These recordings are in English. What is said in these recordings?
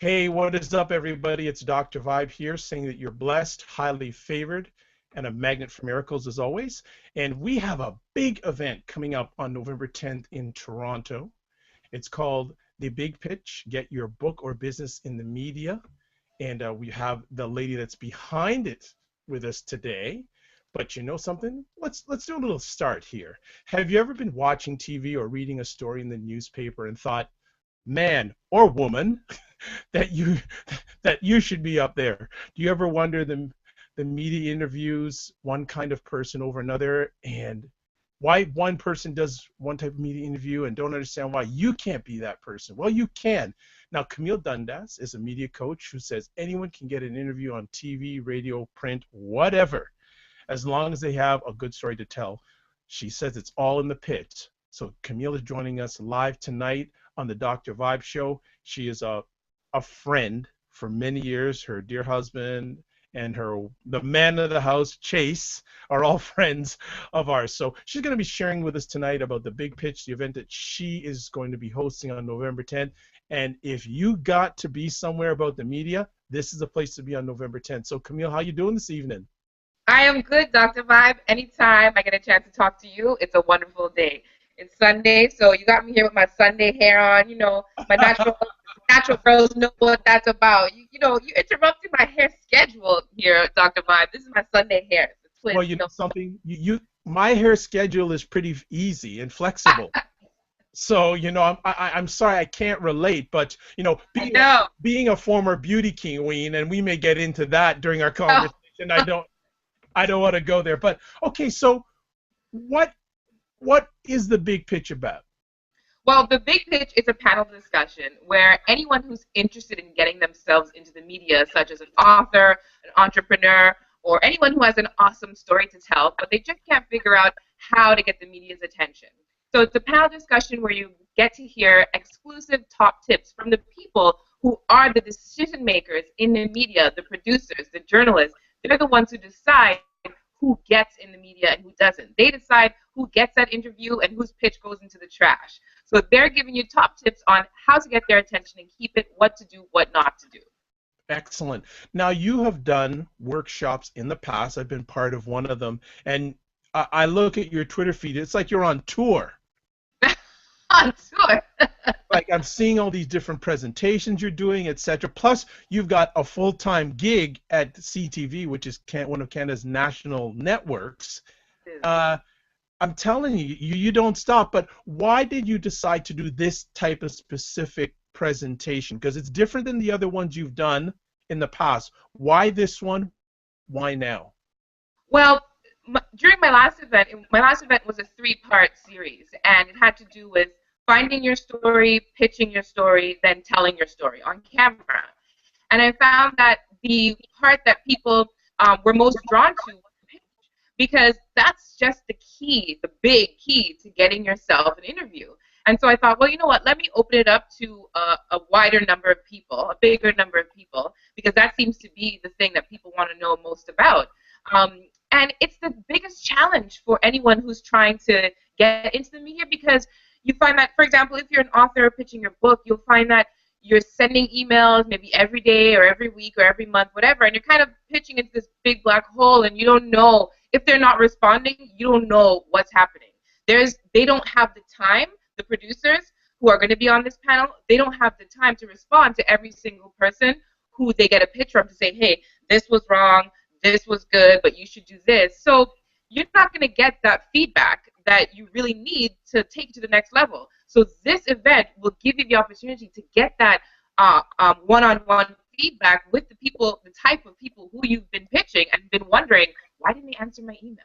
Hey, what is up, everybody? It's Dr. Vibe here saying that you're blessed, highly favored, and a magnet for miracles as always. And we have a big event coming up on November 10th in Toronto. It's called The Big Pitch, Get Your Book or Business in the Media. And we have the lady that's behind it with us today. But you know something? Let's do a little start here. Have you ever been watching TV or reading a story in the newspaper and thought, man or woman, that you should be up there? Do you ever wonder the media interviews one kind of person over another, and why one person does one type of media interview and don't understand why you can't be that person? Well, you can. Now, Camille Dundas is a media coach who says anyone can get an interview on TV, radio, print, whatever, as long as they have a good story to tell. She says it's all in the pit. So Camille is joining us live tonight on the Dr. Vibe Show. She is a friend for many years. Her dear husband and the man of the house, Chase, are all friends of ours. So she's going to be sharing with us tonight about the Big Pitch, the event that she is going to be hosting on November 10th. And if you got to be somewhere about the media, this is the place to be on November 10th. So Camille, how you doing this evening? I am good, Dr. Vibe. Anytime I get a chance to talk to you, it's a wonderful day. It's Sunday, so you got me here with my Sunday hair on. My natural girls know what that's about. You interrupted my hair schedule here, Dr. Vibe. This is my Sunday hair. It's a twist. Well, you know something? My hair schedule is pretty easy and flexible. So, I'm sorry I can't relate, but, being a former beauty queen, and we may get into that during our conversation, I don't want to go there. But, okay, so what is the Big Pitch about? Well, the Big Pitch is a panel discussion where anyone who's interested in getting themselves into the media, such as an author, an entrepreneur, or anyone who has an awesome story to tell, but they just can't figure out how to get the media's attention. So it's a panel discussion where you get to hear exclusive top tips from the people who are the decision makers in the media, the producers, the journalists. They're the ones who decide who gets in the media and who doesn't. They decide who gets that interview and whose pitch goes into the trash. So they're giving you top tips on how to get their attention and keep it, what to do, what not to do. Excellent. Now, you have done workshops in the past. I've been part of one of them, and I look at your Twitter feed. It's like you're on tour. On tour. Like, I'm seeing all these different presentations you're doing, etc. Plus, you've got a full-time gig at CTV, which is one of Canada's national networks. I'm telling you, you don't stop. But why did you decide to do this type of specific presentation? Because it's different than the other ones you've done in the past. Why this one? Why now? Well, during my last event was a 3-part series, and it had to do with finding your story, pitching your story, then telling your story on camera. And I found that the part that people were most drawn to was the pitch, because that's just the key, the big key to getting yourself an interview. And so I thought, well, you know what, let me open it up to a wider number of people, a bigger number of people, because that seems to be the thing that people want to know most about. And it's the biggest challenge for anyone who's trying to get into the media, because you find that, for example, if you're an author pitching your book, you'll find that you're sending emails maybe every day or every week or every month, whatever, and you're kind of pitching into this big black hole, and you don't know if they're not responding. You don't know what's happening. They don't have the time. The producers who are going to be on this panel, they don't have the time to respond to every single person who they get a pitch from to say, hey, this was wrong, this was good, but you should do this. So you're not going to get that feedback that you really need to take you to the next level. So this event will give you the opportunity to get that one-on-one feedback with the people, the type of people who you've been pitching and been wondering, why didn't they answer my email?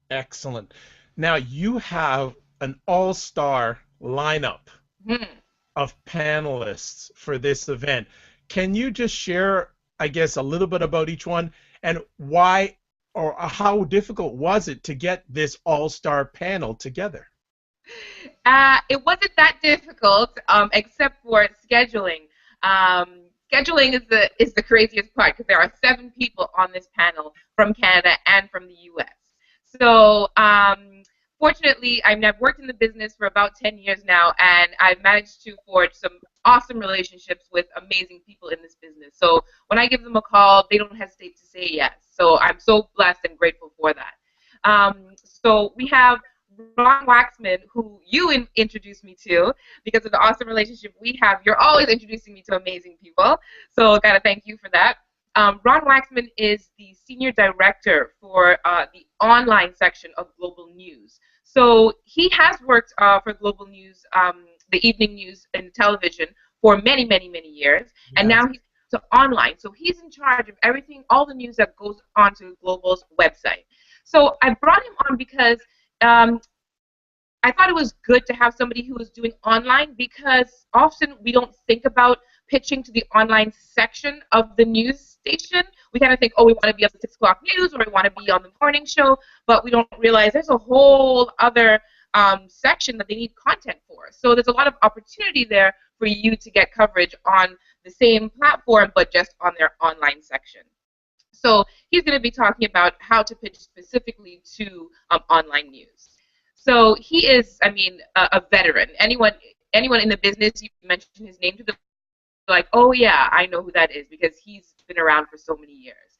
Excellent. Now, you have an all-star lineup of panelists for this event. Can you just share, I guess, a little bit about each one, and why or how difficult was it to get this all-star panel together? It wasn't that difficult, except for scheduling. Scheduling is the craziest part, because there are 7 people on this panel from Canada and from the U.S. So fortunately, I've worked in the business for about 10 years now, and I've managed to forge some awesome relationships with amazing people in this business. So when I give them a call, they don't hesitate to say yes. So I'm so blessed and grateful for that. So we have Ron Waxman, who you introduced me to because of the awesome relationship we have. You're always introducing me to amazing people, so gotta thank you for that. Ron Waxman is the senior director for the online section of Global News. So he has worked for Global News, the evening news and television for many, many, many years, and Yes. now he's to online. So he's in charge of everything, all the news that goes onto Global's website. So I brought him on because I thought it was good to have somebody who was doing online, because often we don't think about pitching to the online section of the news station. We kind of think, oh, we want to be on the 6 o'clock news, or we want to be on the morning show, but we don't realize there's a whole other section that they need content for. So there's a lot of opportunity there for you to get coverage on the same platform, but just on their online section. So he's going to be talking about how to pitch specifically to online news. So he is, I mean, a veteran. Anyone in the business, you mention his name to them, like, oh yeah, I know who that is, because he's been around for so many years.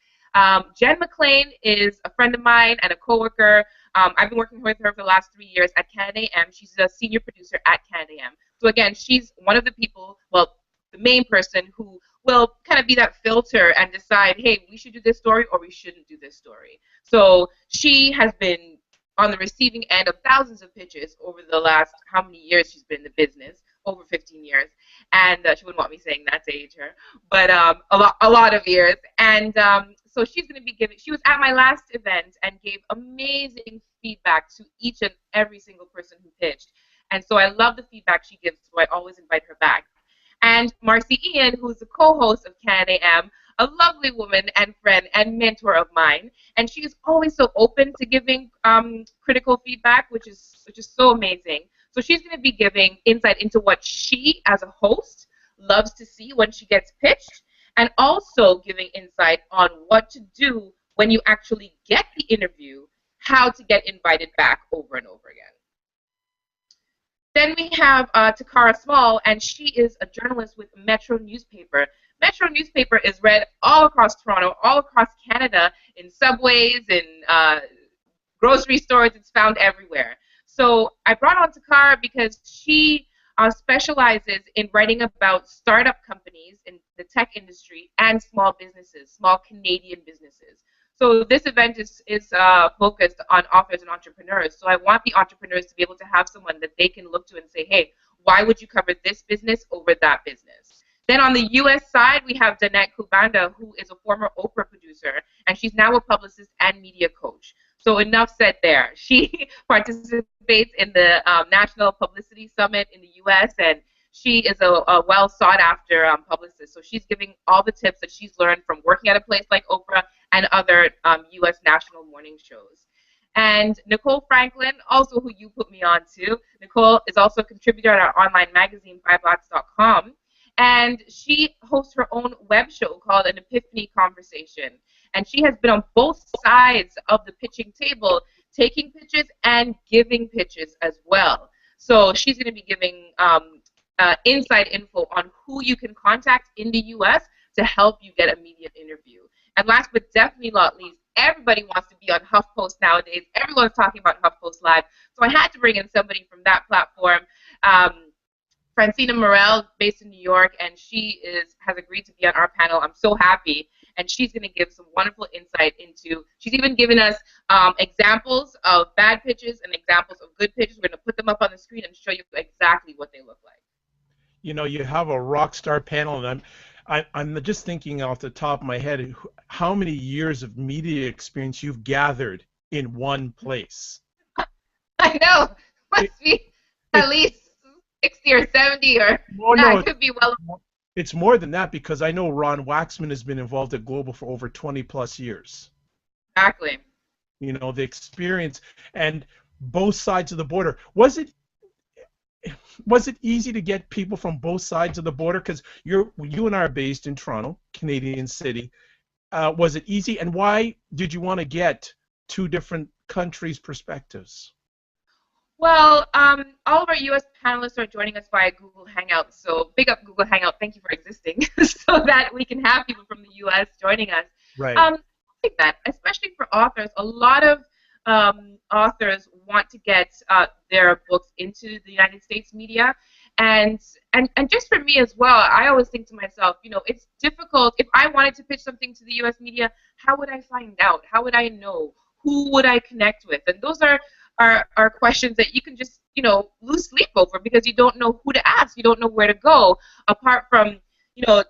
Jen McLean is a friend of mine and a coworker. I've been working with her for the last 3 years at Canada AM. She's a senior producer at Canada AM. So again, she's one of the people, well, the main person who will kind of be that filter and decide, hey, we should do this story or we shouldn't do this story. So she has been on the receiving end of thousands of pitches over the last, how many years she's been in the business, over 15 years, and she wouldn't want me saying that to age her, but a lot of years, and so she's going to be giving, she was at my last event and gave amazing feedback to each and every single person who pitched, and so I love the feedback she gives, so I always invite her back. And Marcy Ian, who's the co-host of Canada AM, a lovely woman and friend and mentor of mine, and she is always so open to giving critical feedback, which is so amazing. So she's going to be giving insight into what she, as a host, loves to see when she gets pitched, and also giving insight on what to do when you actually get the interview, how to get invited back over and over again. Then we have Takara Small, and she is a journalist with Metro newspaper. Metro newspaper is read all across Toronto, all across Canada, in subways, in grocery stores. It's found everywhere. So I brought on Takara because she specializes in writing about startup companies in the tech industry and small businesses, small Canadian businesses. So this event is focused on authors and entrepreneurs. So I want the entrepreneurs to be able to have someone that they can look to and say, hey, why would you cover this business over that business? Then on the U.S. side, we have Danette Kubanda, who is a former Oprah producer, and she's now a publicist and media coach. So enough said there. She participates in the National Publicity Summit in the U.S., and she is a well sought-after publicist. So she's giving all the tips that she's learned from working at a place like Oprah and other U.S. national morning shows. And Nicole Franklin, also who you put me on to. Nicole is also a contributor at our online magazine, FiveLots.com. And she hosts her own web show called An Epiphany Conversation. And she has been on both sides of the pitching table, taking pitches and giving pitches as well. So she's going to be giving inside info on who you can contact in the U.S. to help you get immediate interview. And last but definitely not least, everybody wants to be on HuffPost nowadays. Everyone's talking about HuffPost Live. So I had to bring in somebody from that platform. Francina Morel, based in New York, and she has agreed to be on our panel. I'm so happy, and she's going to give some wonderful insight into, she's even given us examples of bad pitches and examples of good pitches. We're going to put them up on the screen and show you exactly what they look like. You know, you have a rock star panel, and I'm just thinking off the top of my head how many years of media experience you've gathered in one place. I know. Must be at least 60 or 70 or no, it could be well. It's more than that, because I know Ron Waxman has been involved at Global for over 20 plus years. Exactly. You know, the experience and both sides of the border. Was it easy to get people from both sides of the border? Because you and I are based in Toronto, Canadian city. Was it easy, and why did you want to get two different countries' perspectives? Well, all of our U.S. panelists are joining us via Google Hangouts. So big up Google Hangout. Thank you for existing, so that we can have people from the U.S. joining us. Right. Um, like that, especially for authors. A lot of authors want to get their books into the United States media, and and just for me as well. I always think to myself, it's difficult. If I wanted to pitch something to the U.S. media, how would I find out? How would I know? Who would I connect with? And those are questions that you can just lose sleep over because you don't know who to ask, you don't know where to go, apart from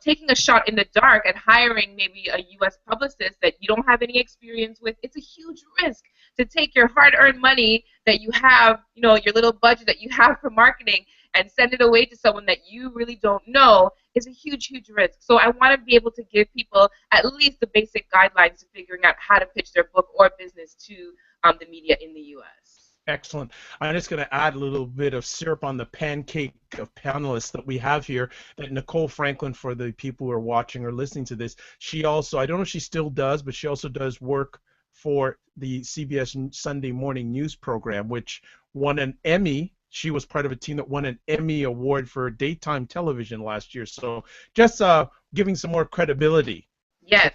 taking a shot in the dark and hiring maybe a U.S. publicist that you don't have any experience with. It's a huge risk to take your hard-earned money that you have, your little budget that you have for marketing, and send it away to someone that you really don't know. Is a huge, huge risk. So I want to be able to give people at least the basic guidelines to figuring out how to pitch their book or business to the media in the U.S. Excellent. I'm just going to add a little bit of syrup on the pancake of panelists that we have here. That Nicole Franklin, for the people who are watching or listening to this, she also, I don't know if she still does, but she also does work for the CBS Sunday Morning News program, which won an Emmy. She was part of a team that won an Emmy Award for daytime television last year. So just giving some more credibility Yes,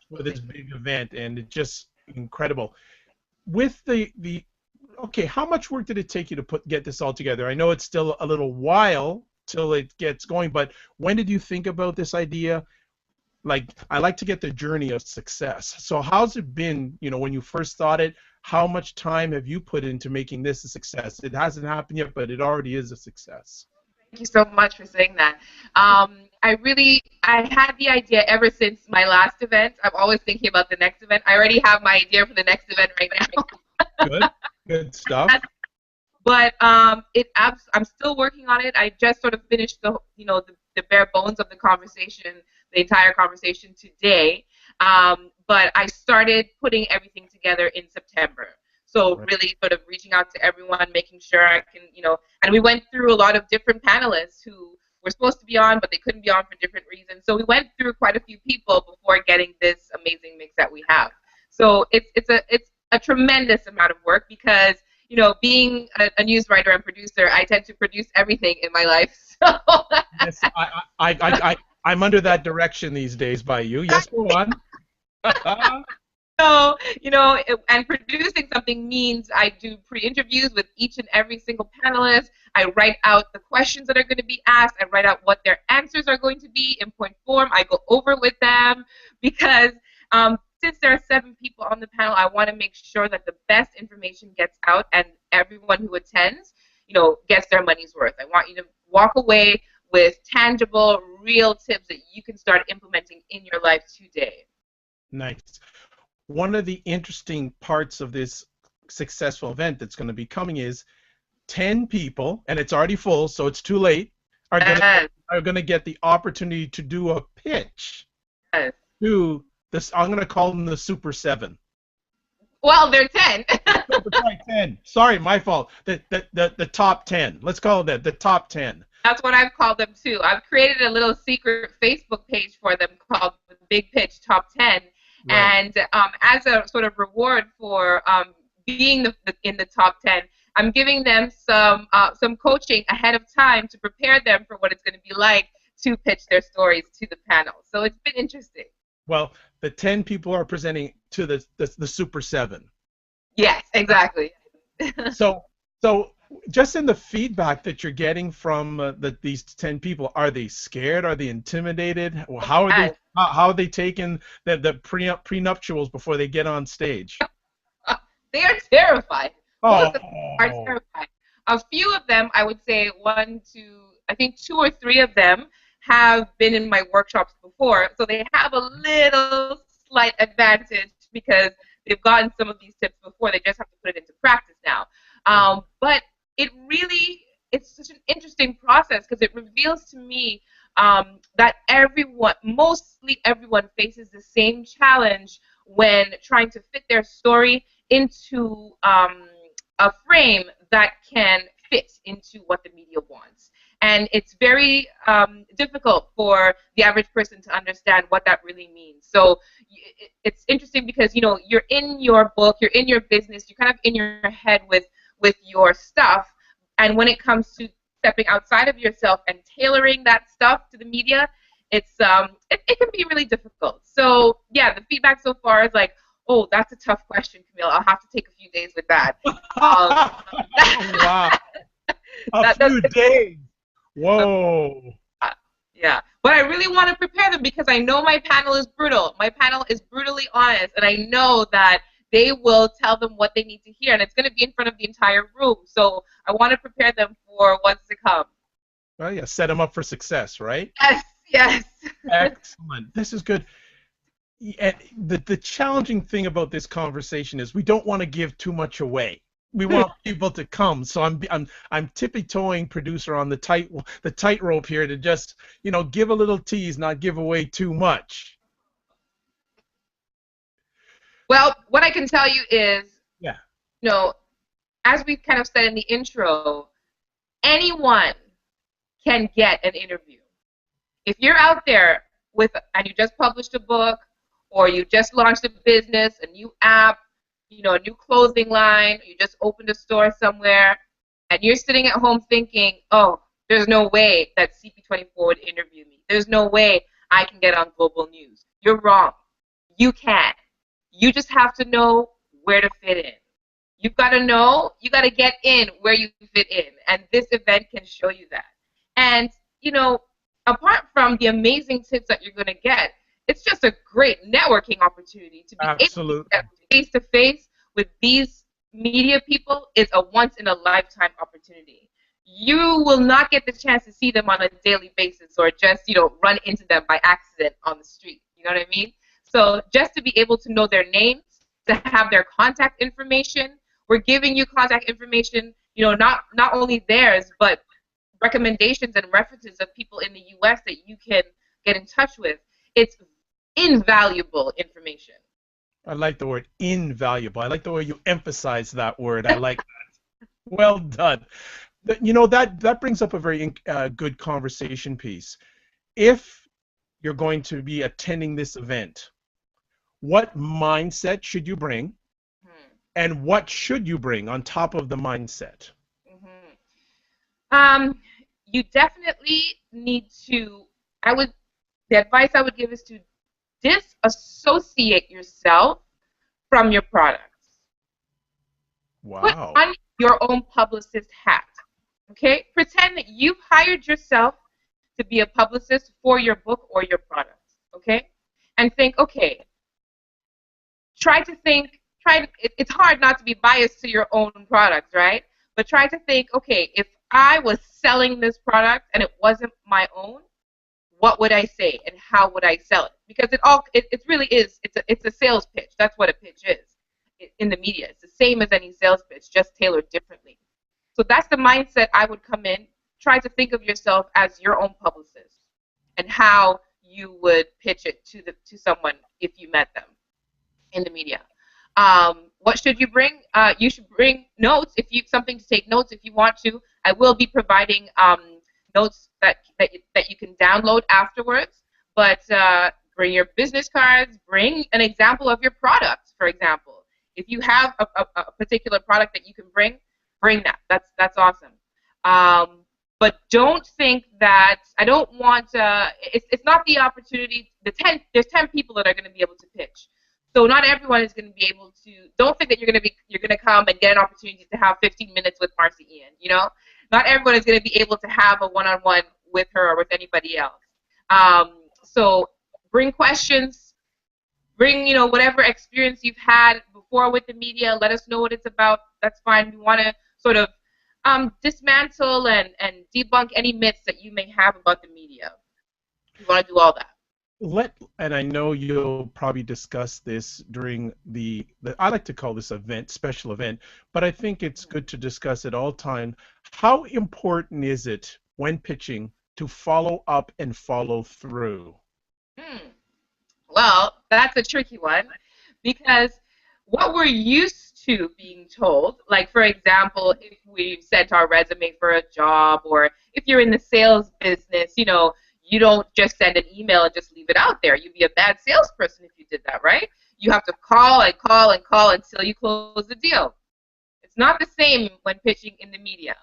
for this big event, and it's just incredible. With the okay, how much work did it take you to get this all together? I know it's still a little while till it gets going, but when did you think about this idea? Like, I like to get the journey of success. So how's it been, when you first thought it? How much time have you put into making this a success? It hasn't happened yet, but it already is a success. Thank you so much for saying that. I had the idea ever since my last event. I'm always thinking about the next event. I already have my idea for the next event right now. Good, good stuff. But I'm still working on it. I just sort of finished the bare bones of the conversation, the entire conversation today. But I started putting everything together in September. So really sort of reaching out to everyone, making sure I can, and we went through a lot of different panelists who were supposed to be on, but they couldn't be on for different reasons. So we went through quite a few people before getting this amazing mix that we have. So it's a tremendous amount of work because, being a news writer and producer, I tend to produce everything in my life. So. Yes, I'm under that direction these days by you. Yes, go on. So, and producing something means I do pre-interviews with each and every single panelist. I write out the questions that are going to be asked. I write out what their answers are going to be in point form. I go over with them because since there are 7 people on the panel, I want to make sure that the best information gets out and everyone who attends, gets their money's worth. I want you to walk away with tangible, real tips that you can start implementing in your life today. Nice. One of the interesting parts of this successful event that's going to be coming is 10 people, and it's already full, so it's too late, are going to get the opportunity to do a pitch to this. I'm going to call them the Super 7. Well, they're 10. Sorry, 10. Sorry, my fault. The top 10. Let's call it that. The top 10. That's what I've called them too. I've created a little secret Facebook page for them called the Big Pitch Top 10. Right. And as a sort of reward for being in the top 10, I'm giving them some coaching ahead of time to prepare them for what it's going to be like to pitch their stories to the panel. So it's been interesting. Well, the 10 people are presenting to the Super 7. Yes, exactly. So just in the feedback that you're getting from these 10 people, are they scared? Are they intimidated? How are they taking the prenuptials before they get on stage? They are terrified. Oh. Most of them are terrified. A few of them, I would say I think 2 or 3 of them have been in my workshops before, so they have a little slight advantage because they've gotten some of these tips before. They just have to put it into practice now. But it's such an interesting process because it reveals to me that mostly everyone faces the same challenge when trying to fit their story into a frame that can fit into what the media wants. And it's very difficult for the average person to understand what that really means. So it's interesting because, you're in your book, you're in your business, you're kind of in your head with with your stuff. And when it comes to stepping outside of yourself and tailoring that stuff to the media, it can be really difficult. So yeah, the feedback so far is like, oh, that's a tough question, Camille. I'll have to take a few days with that. Wow. A few days. Whoa. Yeah, but I really want to prepare them because I know my panel is brutal. My panel is brutally honest, and I know that they will tell them what they need to hear, and it's going to be in front of the entire room. So I want to prepare them for what's to come. Well, yeah, set them up for success, right? Yes, yes. Excellent. This is good. And the challenging thing about this conversation is we don't want to give too much away. We want people to come, so I'm tippy-toeing producer on the tightrope here to just give a little tease, not give away too much. Well, what I can tell you is, yeah, as we kind of said in the intro, anyone can get an interview. If you're out there and you just published a book, or you just launched a business, a new app, a new clothing line, or you just opened a store somewhere, and you're sitting at home thinking, oh, there's no way that CP24 would interview me. There's no way I can get on global news. You're wrong. You can. You just have to know where to fit in. You've got to know, you got to get in where you fit in, and this event can show you that. And, apart from the amazing tips that you're going to get, it's just a great networking opportunity to be Absolutely. able to get face-to-face with these media people. Is a once-in-a-lifetime opportunity. You will not get the chance to see them on a daily basis or just, run into them by accident on the street. You know what I mean? So just to be able to know their names, to have their contact information, we're giving you contact information, not only theirs, but recommendations and references of people in the U.S. that you can get in touch with. It's invaluable information. I like the word invaluable. I like the way you emphasize that word. I like that. Well done. That brings up a very good conversation piece. If you're going to be attending this event, what mindset should you bring, and what should you bring on top of the mindset? You definitely need to. The advice I would give is to disassociate yourself from your products. Wow. Put on your own publicist hat. Okay? Pretend that you've hired yourself to be a publicist for your book or your products. Okay? And think, okay, it's hard not to be biased to your own products, right? But try to think, okay, if I was selling this product and it wasn't my own, what would I say and how would I sell it? Because it really is, it's a sales pitch. That's what a pitch is in the media. It's the same as any sales pitch, just tailored differently. So that's the mindset I would come in. Try to think of yourself as your own publicist and how you would pitch it to someone if you met them in the media. What should you bring? You should bring notes, something to take notes if you want to. I will be providing notes that you can download afterwards. But bring your business cards. Bring an example of your product, for example. If you have a particular product that you can bring that. That's awesome. But don't think that I don't want. It's not the opportunity. There's 10 people that are going to be able to pitch. So not everyone is going to be able to. Don't think that you're going to come and get an opportunity to have 15 minutes with Marcy Ian. Not everyone is going to be able to have a one-on-one with her or with anybody else. So bring questions. Bring whatever experience you've had before with the media. Let us know what it's about. That's fine. We want to sort of dismantle and debunk any myths that you may have about the media. We want to do all that. And I know you'll probably discuss this during I like to call this special event, but I think it's good to discuss at all time. How important is it when pitching to follow up and follow through? Well, that's a tricky one because what we're used to being told, like for example, if we've sent our resume for a job, or if you're in the sales business, you don't just send an email and just leave it out there. You'd be a bad salesperson if you did that, right? You have to call and call and call until you close the deal. It's not the same when pitching in the media.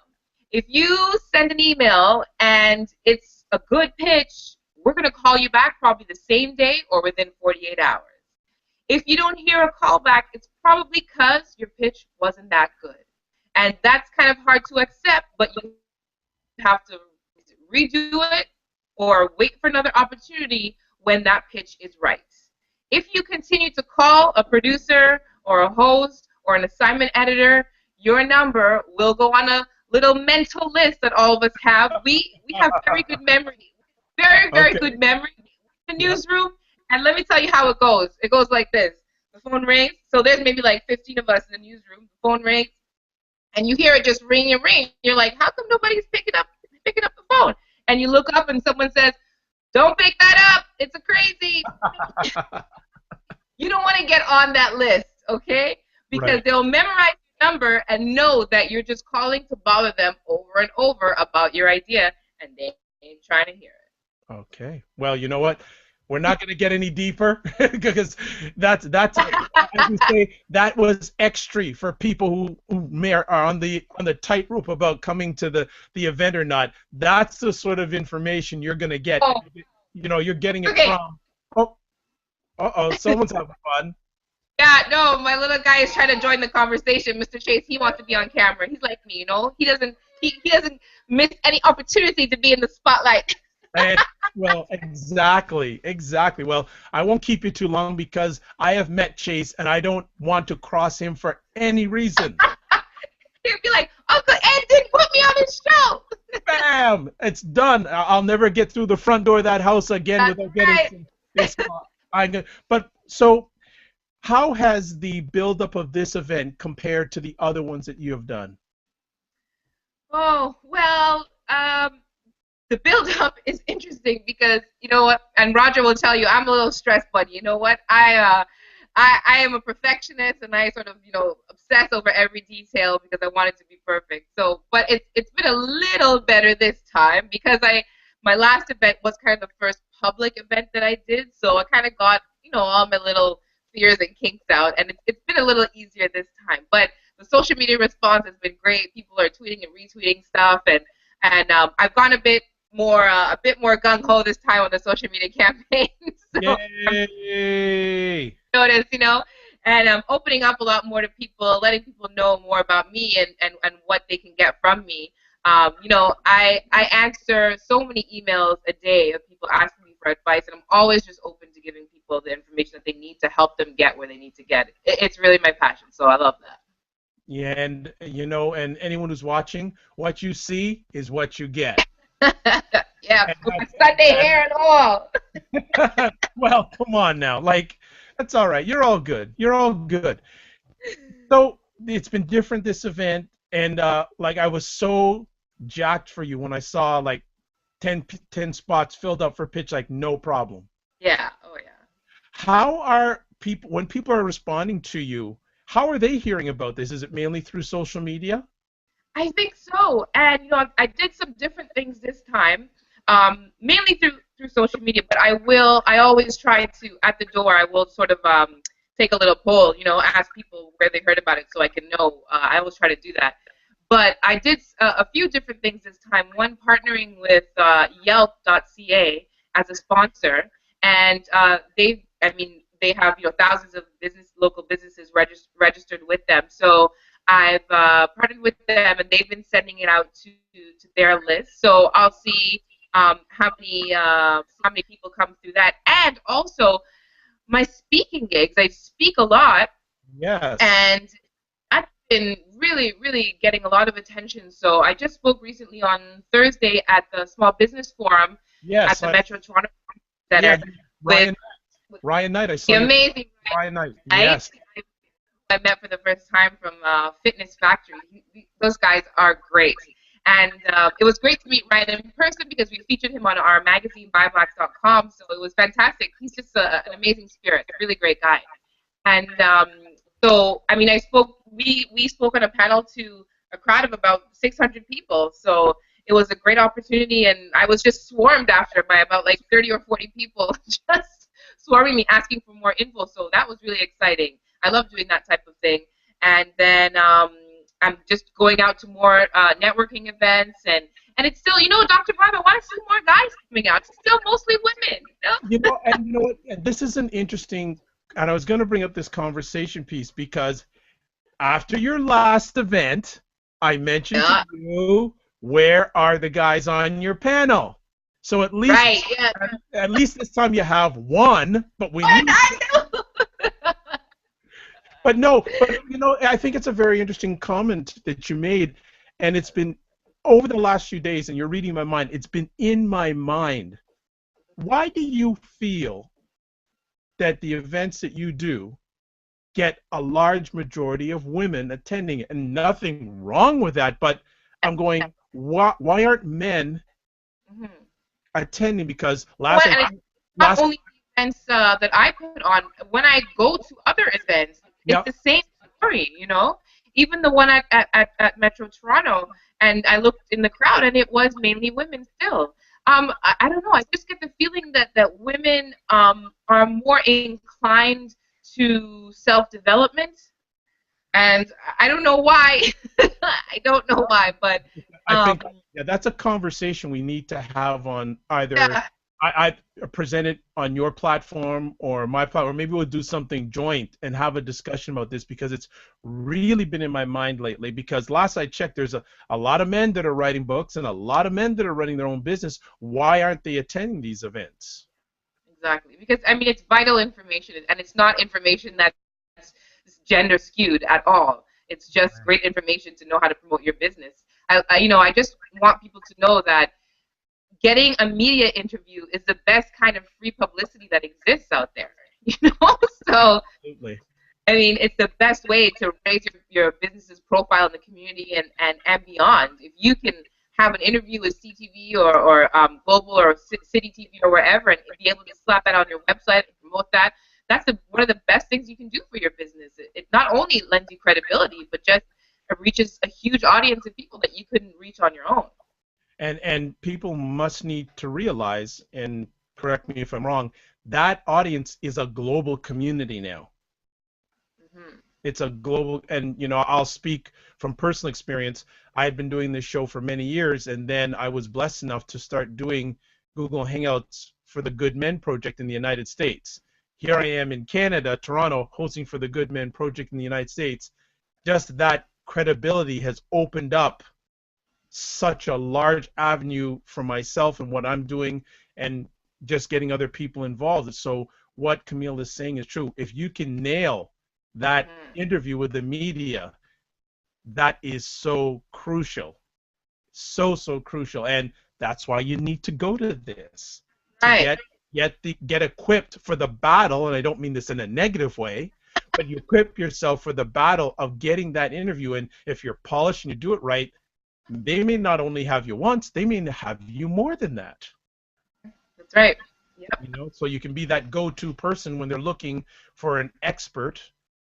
If you send an email and it's a good pitch, we're going to call you back probably the same day or within 48 hours. If you don't hear a call back, it's probably because your pitch wasn't that good. And that's kind of hard to accept, but you have to redo it or wait for another opportunity when that pitch is right. If you continue to call a producer or a host or an assignment editor, your number will go on a little mental list that all of us have. We have very good memory, very good memory in the newsroom. And let me tell you how it goes. It goes like this. The phone rings. So there's maybe like 15 of us in the newsroom. The phone rings, and you hear it just ring and ring. You're like, how come nobody's picking up the phone? And you look up and someone says, don't pick that up. It's a crazy. You don't want to get on that list, okay? Because they'll memorize your number and know that you're just calling to bother them over and over about your idea, and they ain't trying to hear it. Okay. Well, you know what? We're not going to get any deeper because that's as we say, that was extra for people who are on the tightrope about coming to the event or not. That's the sort of information you're going to get. Oh. You know, you're getting it from. Someone's having fun. Yeah, no, my little guy is trying to join the conversation. Mr. Chase, he wants to be on camera. He's like me, you know. He doesn't miss any opportunity to be in the spotlight. Well, exactly. Well, I won't keep you too long because I have met Chase and I don't want to cross him for any reason. He'd be like, Uncle Ed didn't put me on his show. Bam! It's done. I'll never get through the front door of that house again without getting this. But so, how has the buildup of this event compared to the other ones that you have done? Oh, well, the build-up is interesting because, you know what, and Roger will tell you, I'm a little stressed buddy. You know what? I am a perfectionist, and I sort of, you know, obsess over every detail because I want it to be perfect. So, but it's been a little better this time because my last event was kind of the first public event that I did, so I kind of got, you know, all my little fears and kinks out, and it's been a little easier this time. But the social media response has been great. People are tweeting and retweeting stuff, and I've gone a bit more gung ho this time on the social media campaign. So Yay! Notice, you know, and I'm opening up a lot more to people, letting people know more about me and what they can get from me. You know, I answer so many emails a day of people asking me for advice, and I'm always just open to giving people the information that they need to help them get where they need to get. It's really my passion, so I love that. Yeah, and you know, and anyone who's watching, what you see is what you get. Yeah, with Sunday hair and all. Well, come on now. Like, that's all right. You're all good. So, it's been different this event, and like, I was so jacked for you when I saw like 10 spots filled up for pitch, like no problem. Yeah. Oh yeah. How are people, when people are responding to you, how are they hearing about this? Is it mainly through social media? I think so, and you know, I did some different things this time, mainly through social media. But I always try to, at the door, I will sort of take a little poll, you know, ask people where they heard about it, so I can know. I always try to do that. But I did a few different things this time. One, partnering with Yelp.ca as a sponsor, and they have, you know, thousands of local businesses registered with them. So I've partnered with them, and they've been sending it out to their list. So I'll see how many people come through that, and also my speaking gigs. I speak a lot. Yes. And that's been really getting a lot of attention. So I just spoke recently on Thursday at the Small Business Forum at the Metro Toronto Center. Yeah, Ryan Knight. I saw the amazing Ryan Knight. Yes. I met for the first time from Fitness Factory. Those guys are great. And it was great to meet Ryan in person because we featured him on our magazine, BuyBlacks.com. So it was fantastic. He's just an amazing spirit, a really great guy. And so, I mean, we spoke on a panel to a crowd of about 600 people. So it was a great opportunity, and I was just swarmed after by about like 30 or 40 people just swarming me, asking for more info. So that was really exciting. I love doing that type of thing. And then I'm just going out to more networking events, and it's still, Dr. Bob, I want to see more guys coming out. It's still mostly women. And you know what? And this is an interesting, and I was going to bring up this conversation piece because after your last event, I mentioned to Yeah. you, where are the guys on your panel? So at least, Right. Yeah. at least this time you have one, but we But need. I know. But no, but I think it's a very interesting comment that you made, and it's been over the last few days, and you're reading my mind. It's been in my mind. Why do you feel that the events that you do get a large majority of women attending it? And nothing wrong with that, but I'm going, why aren't men Mhm. attending? Because Well, and it's not only the events that I put on. When I go to other events, it's yeah, the same story, Even the one at Metro Toronto, and I looked in the crowd, and it was mainly women still. I don't know. I just get the feeling that women are more inclined to self-development, and I don't know why. I don't know why, but I um, think that's a conversation we need to have on either yeah, I present it on your platform or my platform. Maybe we'll do something joint and have a discussion about this because it's really been in my mind lately. Because last I checked, there's a lot of men that are writing books and a lot of men that are running their own business. Why aren't they attending these events? exactly. Because I mean, it's vital information, and it's not information that's gender skewed at all. It's just great information to know how to promote your business. I just want people to know that getting a media interview is the best kind of free publicity that exists out there. You know, so Absolutely. I mean, it's the best way to raise your business's profile in the community and beyond. If you can have an interview with CTV or Global or City TV or wherever and be able to slap that on your website and promote that, that's one of the best things you can do for your business. It not only lends you credibility, but just it reaches a huge audience of people that you couldn't reach on your own. And people must need to realize, and correct me if I'm wrong, that audience is a global community now. Hmm. It's a global, and I'll speak from personal experience. I had been doing this show for many years, and then I was blessed enough to start doing Google Hangouts for the Good Men Project in the United States. Here I am in Canada, Toronto, hosting for the Good Men Project in the United States. Just that credibility has opened up such a large avenue for myself and what I'm doing, and just getting other people involved. So what Camille is saying is true. If you can nail that Hmm. interview with the media, that is so crucial. So crucial. And that's why you need to go to this to Right. get equipped for the battle, and I don't mean this in a negative way, but you equip yourself for the battle of getting that interview. And if you're polished and you do it right, they may not only have you once, they may have you more than that. That's right. Yep. So you can be that go-to person when they're looking for an expert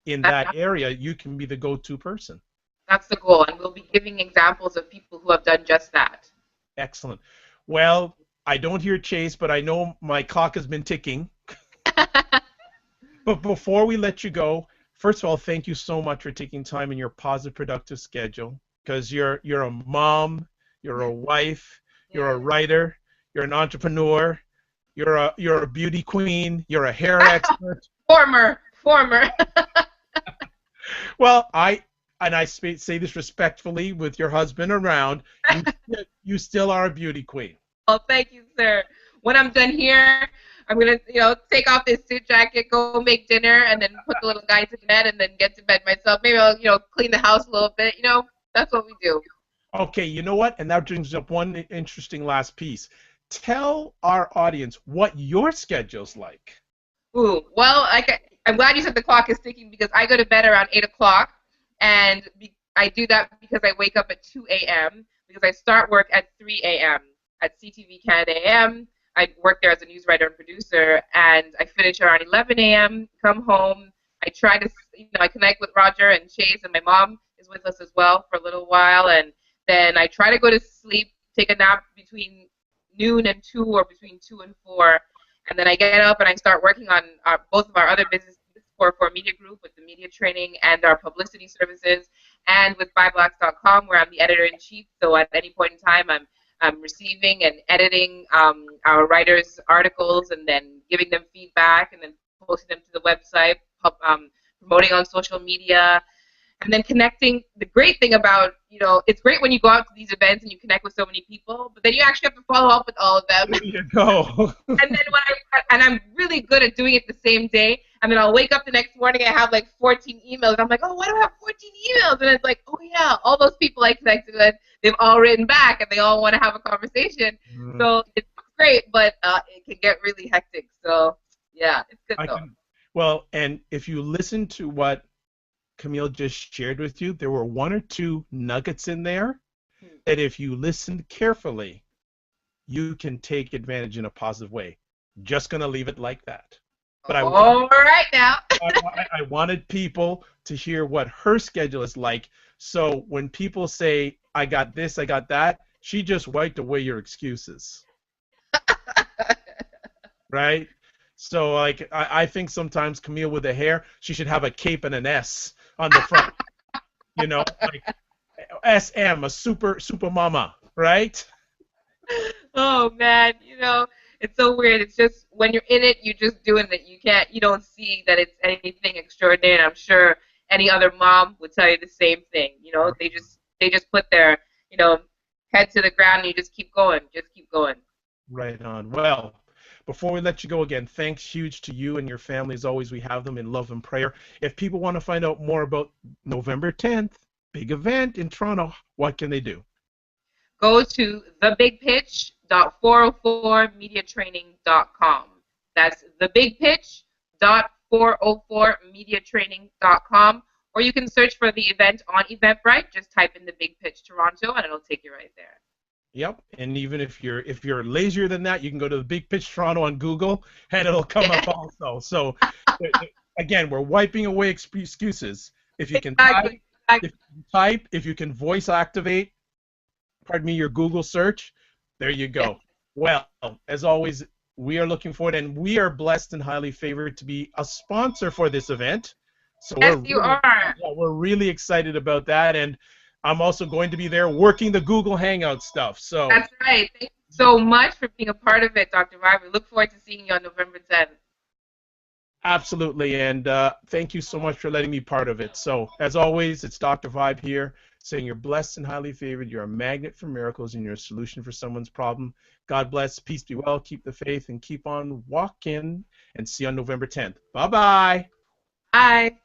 in That, that area. You can be the go-to person. that's the goal, and we'll be giving examples of people who have done just that. Excellent. Well, I don't hear Chase, but I know my clock has been ticking. But before we let you go, first of all, thank you so much for taking time in your positive, productive schedule, because you're a mom, you're a wife, you're a Yeah. writer, you're an entrepreneur, you're a beauty queen, you're a hair expert. Former. Well, I say this respectfully with your husband around, you still are a beauty queen. Oh, thank you, sir. When I'm done here, I'm gonna, take off this suit jacket, go make dinner, and then put the little guy to bed, and then get to bed myself. Maybe I'll, clean the house a little bit. That's what we do. Okay, you know what? And that brings up one interesting last piece. Tell our audience what your schedule's like. Ooh, well, I'm glad you said the clock is ticking because I go to bed around 8 o'clock, and I do that because I wake up at 2 a.m. because I start work at 3 a.m. at CTV Canada AM. I work there as a news writer and producer, and I finish around 11 a.m. Come home. I try to, I connect with Roger and Chase, and my mom is with us as well for a little while, and then I try to go to sleep, take a nap between noon and 2 or between 2 and 4, and then I get up and I start working on both of our other businesses for Media Group with the media training and our publicity services. and with BibleActs.com, where I'm the editor-in-chief. So at any point in time, I'm receiving and editing our writers' articles and then giving them feedback and then posting them to the website, promoting on social media, and then connecting. The great thing about, it's great when you go out to these events and you connect with so many people, but then you actually have to follow up with all of them. There you go. And then I'm really good at doing it the same day, and then I'll wake up the next morning and I have like 14 emails. I'm like, oh, why do I have 14 emails? And it's like, oh yeah, all those people I connected with, they've all written back and they all want to have a conversation. So it's great, but it can get really hectic. So yeah, it's good though. Well, and if you listen to what Camille just shared with you, there were one or two nuggets in there that if you listen carefully, you can take advantage in a positive way. Just going to leave it like that. But all right now. I wanted people to hear what her schedule is like. So when people say, I got this, I got that, she just wiped away your excuses. Right? So like I think sometimes Camille with the hair, she should have a cape and an S on the front. Like SM, a super mama, right? Oh man, it's so weird. It's just when you're in it, you're just doing it. You don't see that it's anything extraordinary. And I'm sure any other mom would tell you the same thing. They just put their, head to the ground and you just keep going. Just keep going. Right on. Well, before we let you go again, thanks huge to you and your family. As always, we have them in love and prayer. If people want to find out more about November 10th, big event in Toronto, what can they do? Go to thebigpitch.404mediatraining.com. That's thebigpitch.404mediatraining.com. Or you can search for the event on Eventbrite. Just type in the Big Pitch Toronto, and it'll take you right there. Yep, and even if you're lazier than that, you can go to the Big Pitch Toronto on Google, and it'll come up also. So, again, we're wiping away excuses. If you can type, if you can voice activate, your Google search, there you go. Well, as always, we are looking forward, and we are blessed and highly favored to be a sponsor for this event. So yes, you are. Yeah, we're really excited about that, and I'm also going to be there working the Google Hangout stuff. So that's right. Thank you so much for being a part of it, Dr. Vibe. We look forward to seeing you on November 10th. Absolutely, and thank you so much for letting me be part of it. So, as always, it's Dr. Vibe here, saying you're blessed and highly favored. You're a magnet for miracles, and you're a solution for someone's problem. God bless, peace be well, keep the faith, and keep on walking, and see you on November 10th. Bye-bye. Bye.